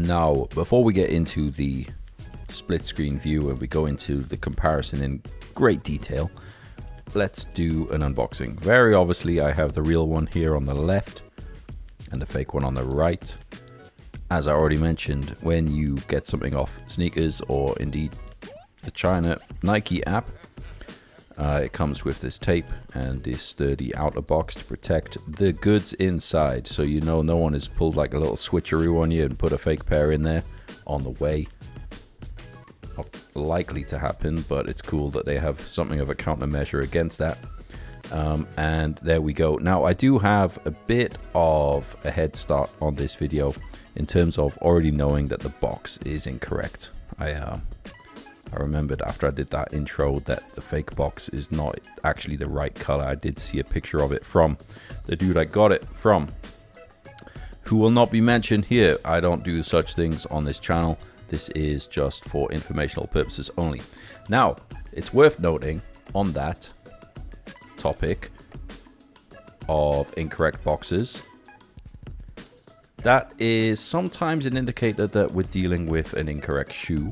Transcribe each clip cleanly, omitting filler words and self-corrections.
Now, before we get into the split screen view and we go into the comparison in great detail, let's do an unboxing. Very obviously, I have the real one here on the left and the fake one on the right. As I already mentioned, when you get something off Sneakers or indeed the China Nike app, it comes with this tape and this sturdy outer box to protect the goods inside, so you know no one has pulled like a little switcheroo on you and put a fake pair in there on the way. Not likely to happen, but it's cool that they have something of a countermeasure against that. And there we go. Now, I do have a bit of a head start on this video in terms of already knowing that the box is incorrect. I remembered after I did that intro that the fake box is not actually the right color. I did see a picture of it from the dude I got it from, who will not be mentioned here. I don't do such things on this channel. This is just for informational purposes only. Now, it's worth noting on that topic of incorrect boxes, that is sometimes an indicator that we're dealing with an incorrect shoe.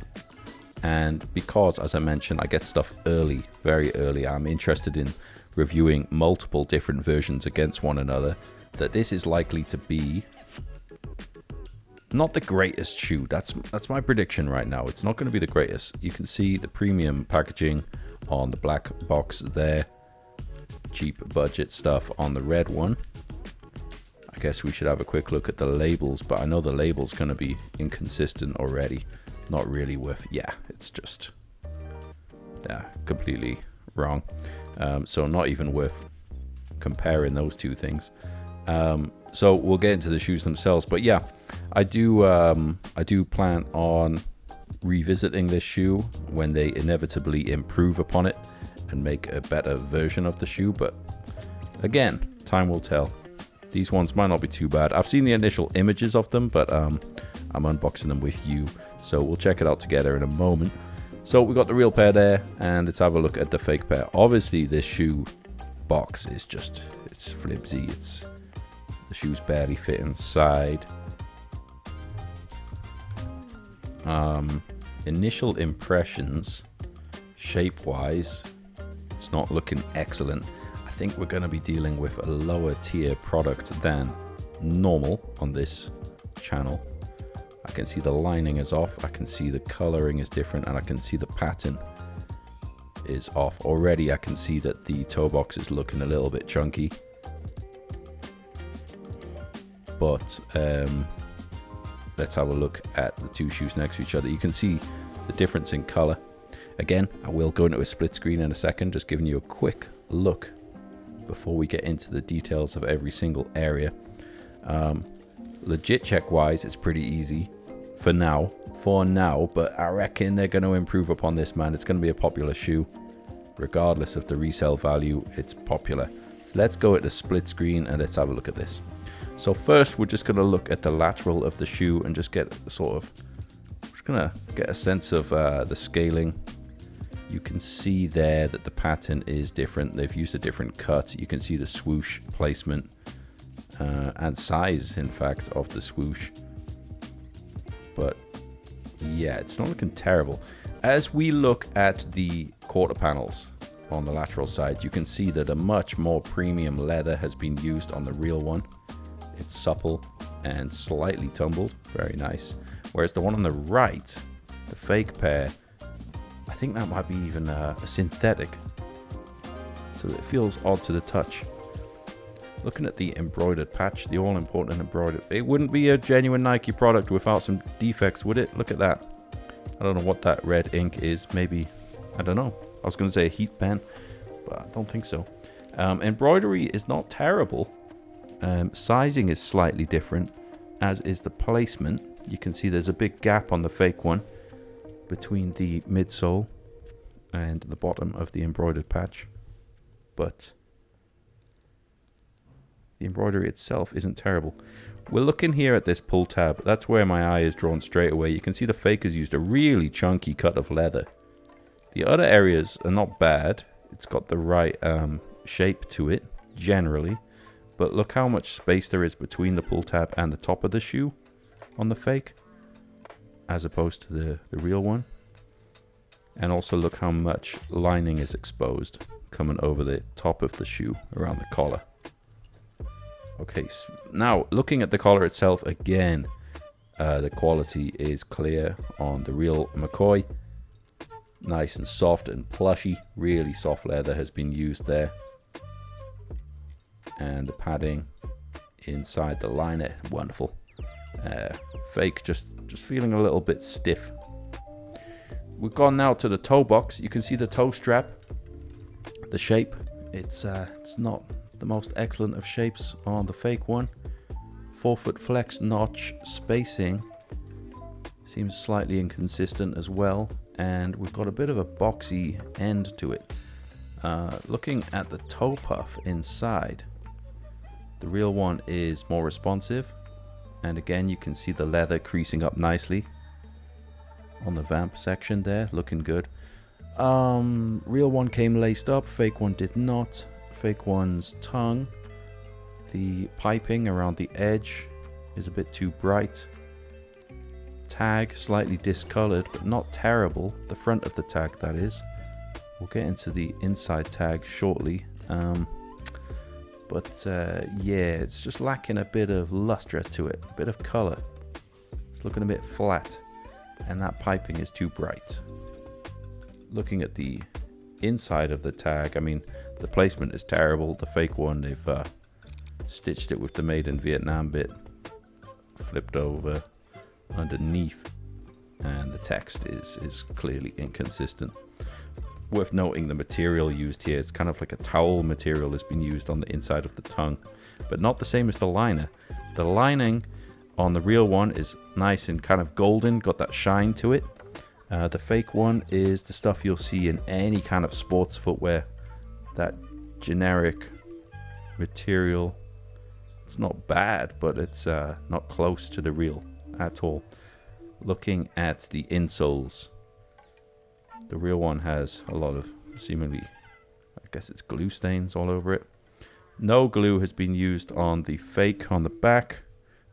And because, as I mentioned, I get stuff early, very early, I'm interested in reviewing multiple different versions against one another, that this is likely to be not the greatest shoe. That's my prediction right now. It's not going to be the greatest. You can see the premium packaging on the black box there. Cheap budget stuff on the red one. I guess we should have a quick look at the labels, but I know the label's going to be inconsistent already. Not really worth, yeah, it's just, yeah, completely wrong. So not even worth comparing those two things. So we'll get into the shoes themselves, but yeah, I do plan on revisiting this shoe when they inevitably improve upon it and make a better version of the shoe. But again, time will tell. These ones might not be too bad. I've seen the initial images of them, but I'm unboxing them with you, so we'll check it out together in a moment. So we got the real pair there, and let's have a look at the fake pair. Obviously, this shoe box is just, it's flimsy. The shoes barely fit inside. Initial impressions, shape-wise, it's not looking excellent. I think we're going to be dealing with a lower tier product than normal on this channel. I can see the lining is off, I can see the coloring is different, and I can see the pattern is off. Already I can see that the toe box is looking a little bit chunky. But let's have a look at the two shoes next to each other. You can see the difference in color. Again, I will go into a split screen in a second, just giving you a quick look before we get into the details of every single area. Legit check wise, it's pretty easy for now, but I reckon they're going to improve upon this, man. It's going to be a popular shoe regardless of the resale value. It's popular. Let's go at the split screen and let's have a look at this. So first, we're just going to look at the lateral of the shoe and just get sort of, just going to get a sense of the scaling. You can see there that the pattern is different. They've used a different cut. You can see the swoosh placement and size, in fact, of the swoosh. But yeah, it's not looking terrible. As we look at the quarter panels on the lateral side, you can see that a much more premium leather has been used on the real one. It's supple and slightly tumbled, very nice. Whereas the one on the right, the fake pair, I think that might be even a synthetic, so it feels odd to the touch. Looking at the embroidered patch, the all-important embroidered, it wouldn't be a genuine Nike product without some defects, would it? Look at that. I don't know what that red ink is. Maybe, I don't know. I was going to say a heat pen, but I don't think so. Embroidery is not terrible. Sizing is slightly different, as is the placement. You can see there's a big gap on the fake one between the midsole and the bottom of the embroidered patch, but the embroidery itself isn't terrible. We're looking here at this pull tab. That's where my eye is drawn straight away. You can see the fake has used a really chunky cut of leather. The other areas are not bad. It's got the right shape to it generally, but look how much space there is between the pull tab and the top of the shoe on the fake. as opposed to the real one. And also look how much lining is exposed coming over the top of the shoe around the collar. Okay, so now looking at the collar itself again, the quality is clear on the real McCoy. Nice and soft and plushy, really soft leather has been used there. And the padding inside the liner, wonderful. Fake, just feeling a little bit stiff. We've gone now to the toe box. You can see the toe strap, the shape. It's not the most excellent of shapes on the fake one. 4-foot flex notch spacing seems slightly inconsistent as well, and we've got a bit of a boxy end to it. Looking at the toe puff inside, the real one is more responsive, and again you can see the leather creasing up nicely on the vamp section there, looking good. Real one came laced up, fake one did not. Fake one's tongue, the piping around the edge is a bit too bright. Tag slightly discolored, but not terrible. The front of the tag, that is. We'll get into the inside tag shortly. Yeah, it's just lacking a bit of luster to it, a bit of color. It's looking a bit flat, and that piping is too bright. Looking at the inside of the tag, I mean, the placement is terrible. The fake one, they've stitched it with the made in Vietnam bit, flipped over underneath, and the text is clearly inconsistent. Worth noting the material used here, it's kind of like a towel material has been used on the inside of the tongue, but not the same as the liner. The lining on the real one is nice and kind of golden, got that shine to it. The fake one is the stuff you'll see in any kind of sports footwear, that generic material. It's not bad, but it's not close to the real at all. Looking at the insoles, the real one has a lot of seemingly, I guess it's glue stains all over it. No glue has been used on the fake on the back.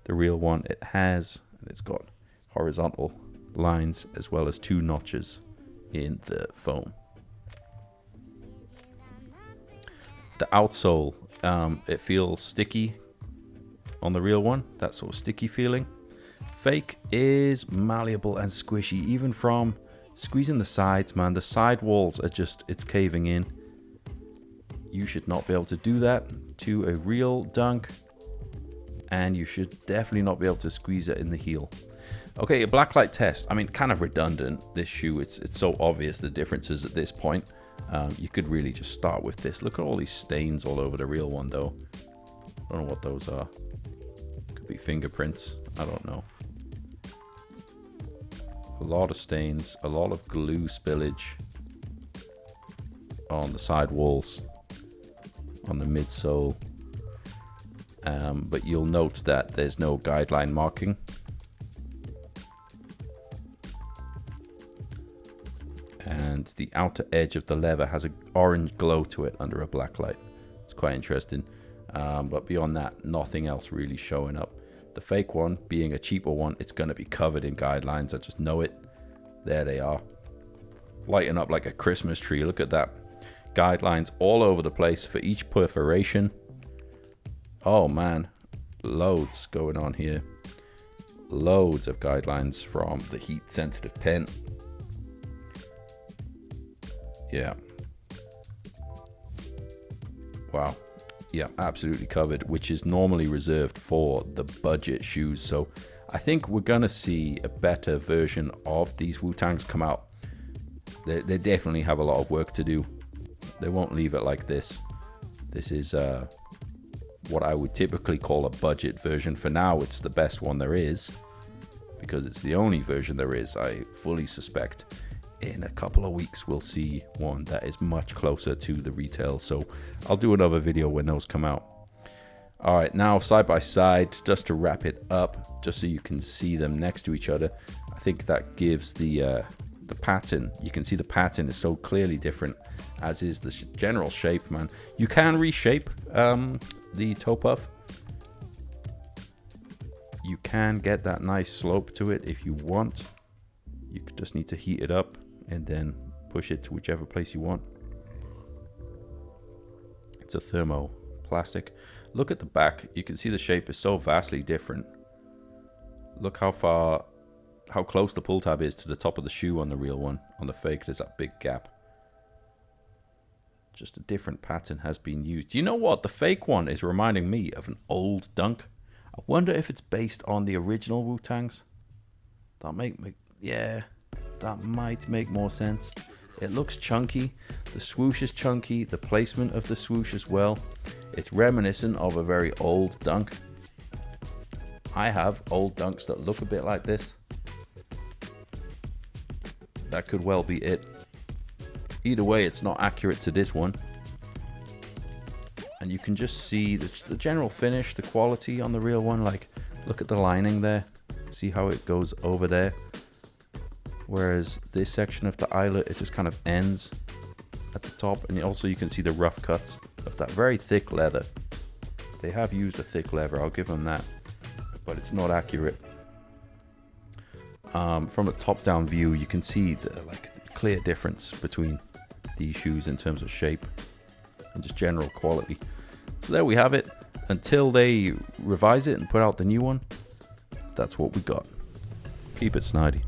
The real one it has, and it's got horizontal lines as well as 2 notches in the foam. The outsole, it feels sticky on the real one, that sort of sticky feeling. Fake is malleable and squishy, even from squeezing the sides, man. The side walls are just, it's caving in. You should not be able to do that to a real dunk, and you should definitely not be able to squeeze it in the heel. Okay, a blacklight test. I mean, kind of redundant, this shoe. It's so obvious the differences at this point. You could really just start with this. Look at all these stains all over the real one, though. I don't know what those are. Could be fingerprints. I don't know. A lot of stains, a lot of glue spillage on the side walls, on the midsole. But you'll note that there's no guideline marking. And the outer edge of the leather has an orange glow to it under a black light. It's quite interesting. But beyond that, nothing else really showing up. The fake one, being a cheaper one, it's going to be covered in guidelines. I just know it. There they are. Lighting up like a Christmas tree. Look at that. Guidelines all over the place for each perforation. Oh man, loads going on here. Loads of guidelines from the heat sensitive pen. Yeah. Wow. Yeah, absolutely covered, which is normally reserved for the budget shoes. So I think we're going to see a better version of these Wu-Tangs come out. They definitely have a lot of work to do. They won't leave it like this. This is what I would typically call a budget version. For now, it's the best one there is, because it's the only version there is. I fully suspect in a couple of weeks we'll see one that is much closer to the retail, so I'll do another video when those come out. All right, now side by side, just to wrap it up, just so you can see them next to each other. I think that gives the pattern. You can see the pattern is so clearly different, as is the general shape, man. You can reshape the toe puff. You can get that nice slope to it if you want. You just need to heat it up and then push it to whichever place you want. It's a thermoplastic. Look at the back. You can see the shape is so vastly different. Look how close the pull tab is to the top of the shoe on the real one. On the fake, there's that big gap. Just a different pattern has been used. You know what? The fake one is reminding me of an old Dunk. I wonder if it's based on the original Wu-Tangs. That might make more sense. It looks chunky. The swoosh is chunky. The placement of the swoosh as well. It's reminiscent of a very old Dunk. I have old Dunks that look a bit like this. That could well be it. Either way, it's not accurate to this one. And you can just see the general finish, the quality on the real one. Like, look at the lining there. See how it goes over there. Whereas this section of the eyelet, it just kind of ends at the top. And also you can see the rough cuts of that very thick leather. They have used a thick leather, I'll give them that. But it's not accurate. From a top-down view, you can see the clear difference between these shoes in terms of shape and just general quality. So there we have it. Until they revise it and put out the new one, that's what we got. Keep it snidey.